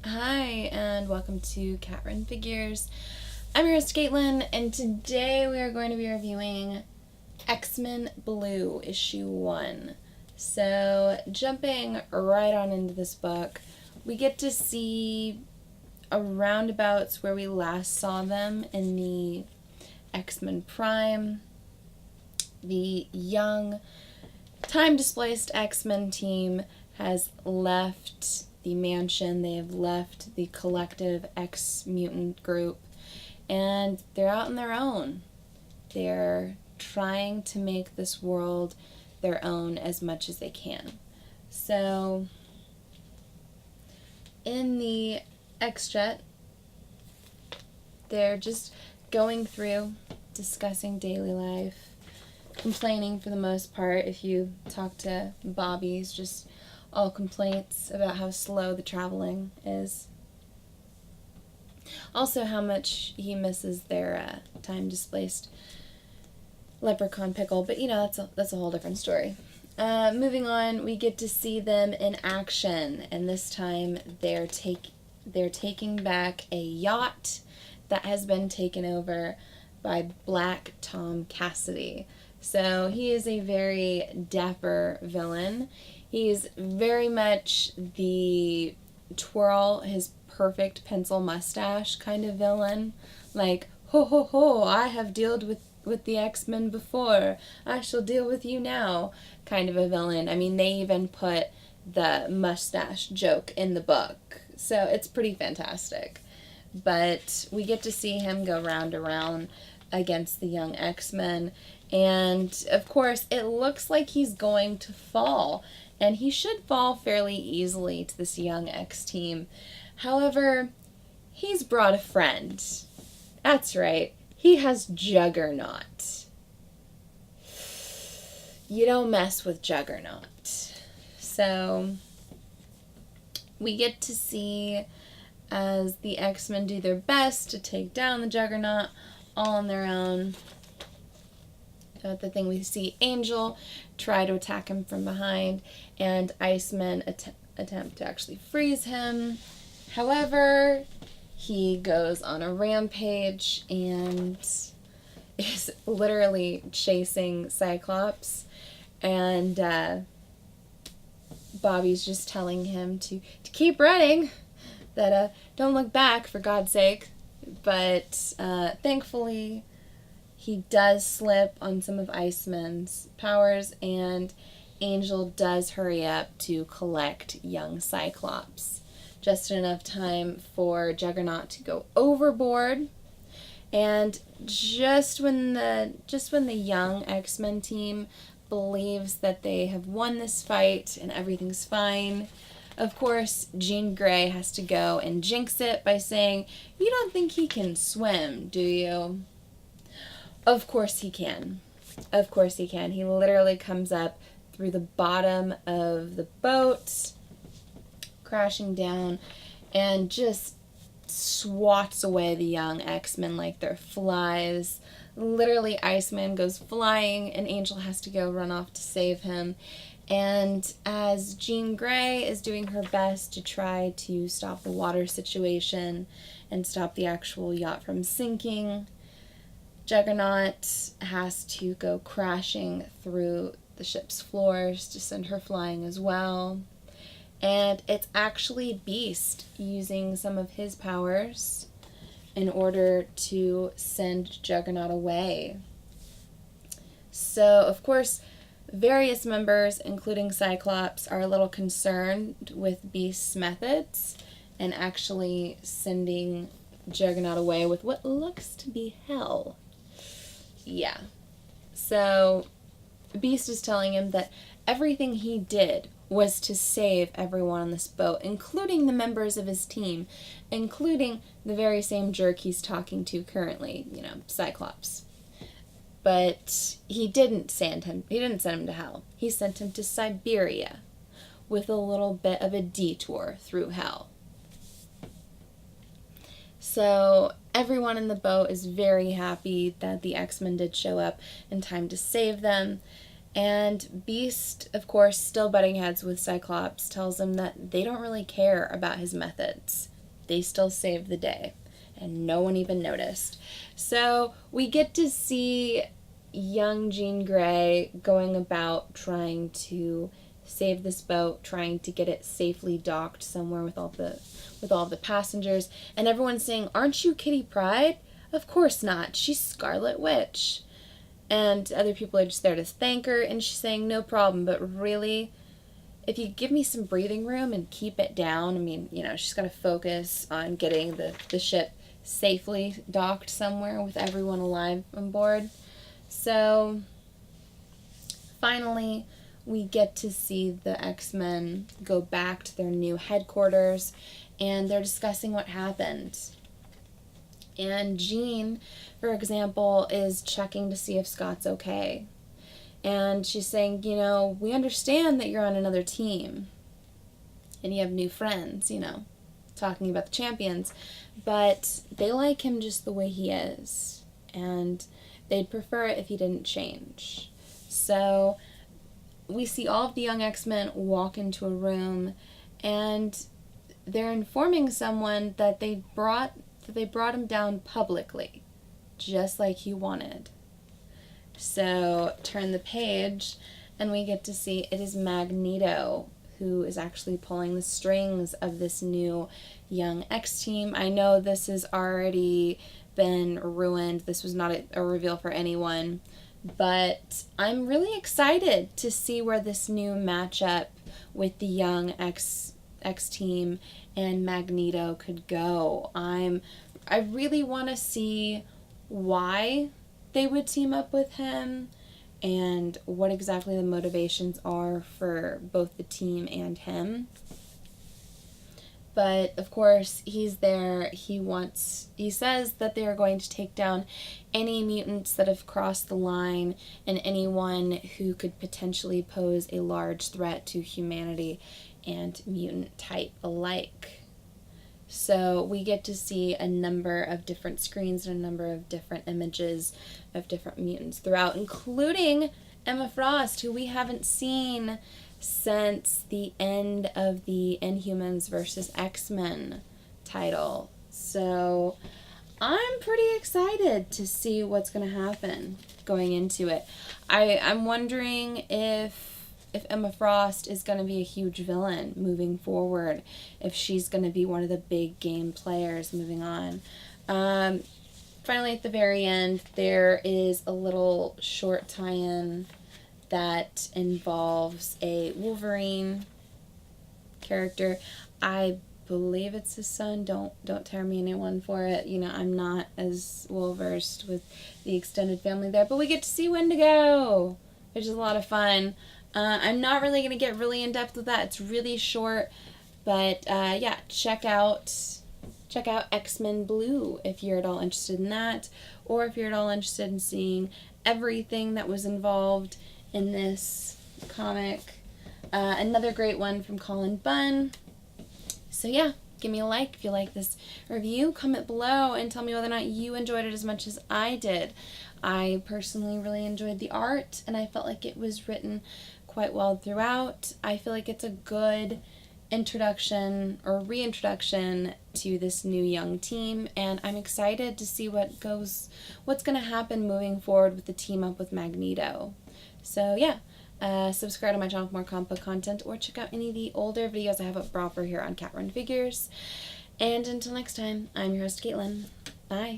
Hi, and welcome to Catrin Figures. I'm your host, Caitlin, and today we are going to be reviewing X-Men Blue, issue 1. So, jumping right on into this book, we get to see a roundabouts where we last saw them in the X-Men Prime. The young, time-displaced X-Men team has left the mansion. They have left the collective X-Mutant group, and they're out on their own. They're trying to make this world their own as much as they can. So, in the X-Jet, they're just going through, discussing daily life, complaining for the most part. If you talk to Bobby's, just all complaints about how slow the traveling is. Also, how much he misses their time-displaced leprechaun pickle, but that's a whole different story. Moving on, we get to see them in action, and this time they're taking back a yacht that has been taken over by Black Tom Cassidy. So he is a very dapper villain. He's very much the twirl his perfect pencil mustache kind of villain. Like, ho ho ho, I have dealt with the X-Men before. I shall deal with you now kind of a villain. I mean, they even put the mustache joke in the book. So it's pretty fantastic. But we get to see him go round and round against the young X-Men. And, of course, it looks like he's going to fall. And he should fall fairly easily to this young X team. However, he's brought a friend. That's right. He has Juggernaut. You don't mess with Juggernaut. So, we get to see as the X-Men do their best to take down the Juggernaut all on their own. The thing, we see Angel try to attack him from behind, and Iceman attempt to actually freeze him. However, he goes on a rampage and is literally chasing Cyclops, and Bobby's just telling him to keep running, that don't look back, for God's sake. But thankfully, he does slip on some of Iceman's powers, and Angel does hurry up to collect young Cyclops. Just enough time for Juggernaut to go overboard. And just when the young X-Men team believes that they have won this fight and everything's fine, of course, Jean Grey has to go and jinx it by saying, "You don't think he can swim, do you?" Of course he can. Of course he can. He literally comes up through the bottom of the boat, crashing down, and just swats away the young X-Men like they're flies. Literally, Iceman goes flying, and Angel has to go run off to save him. And as Jean Grey is doing her best to try to stop the water situation and stop the actual yacht from sinking, Juggernaut has to go crashing through the ship's floors to send her flying as well. And it's actually Beast using some of his powers in order to send Juggernaut away. So, of course, various members, including Cyclops, are a little concerned with Beast's methods and actually sending Juggernaut away with what looks to be hell. Yeah. So, Beast is telling him that everything he did was to save everyone on this boat, including the members of his team, including the very same jerk he's talking to currently, Cyclops. But he didn't send him to hell. He sent him to Siberia with a little bit of a detour through hell. So everyone in the boat is very happy that the X-Men did show up in time to save them. And Beast, of course, still butting heads with Cyclops, tells him that they don't really care about his methods. they still saved the day, and no one even noticed. So we get to see young Jean Grey going about trying to save this boat, trying to get it safely docked somewhere with all the passengers, and everyone's saying, "Aren't you Kitty Pryde?" Of course not. She's Scarlet Witch. And other people are just there to thank her, and she's saying, "No problem, but really, if you give me some breathing room and keep it down," I mean, she's got to focus on getting the ship safely docked somewhere with everyone alive on board. So finally, we get to see the X-Men go back to their new headquarters, and they're discussing what happened. And Jean, for example, is checking to see if Scott's okay. And she's saying, we understand that you're on another team and you have new friends, talking about the champions, but they like him just the way he is, and they'd prefer it if he didn't change. So we see all of the young X-Men walk into a room, and they're informing someone that they brought him down publicly, just like he wanted. So turn the page, and we get to see it is Magneto who is actually pulling the strings of this new young X-team. I know this has already been ruined. This was not a reveal for anyone, but I'm really excited to see where this new matchup with the young X-team and Magneto could go. I really want to see why they would team up with him and what exactly the motivations are for both the team and him. But of course, he's there. He says that they are going to take down any mutants that have crossed the line and anyone who could potentially pose a large threat to humanity and mutant type alike. So we get to see a number of different screens and a number of different images of different mutants throughout, including Emma Frost, who we haven't seen since the end of the Inhumans vs. X-Men title. So I'm pretty excited to see what's going to happen going into it. I'm wondering if Emma Frost is going to be a huge villain moving forward, if she's going to be one of the big game players moving on. Finally, at the very end, there is a little short tie-in that involves a Wolverine character. I believe it's his son. Don't tear me anyone for it. I'm not as well versed with the extended family there, but we get to see Wendigo, which is a lot of fun. I'm not really going to get really in depth with that. It's really short, but yeah, check out X-Men Blue if you're at all interested in that, or if you're at all interested in seeing everything that was involved in this comic. Another great one from Colin Bunn. So yeah, give me a like if you like this review. Comment below and tell me whether or not you enjoyed it as much as I did. I personally really enjoyed the art, and I felt like it was written quite well throughout. I feel like it's a good introduction or reintroduction to this new young team, and I'm excited to see what's going to happen moving forward with the team up with Magneto. So yeah, subscribe to my channel for more comic book content, or check out any of the older videos I have up for offer here on Cat Run Figures. And until next time, I'm your host, Caitlin. Bye.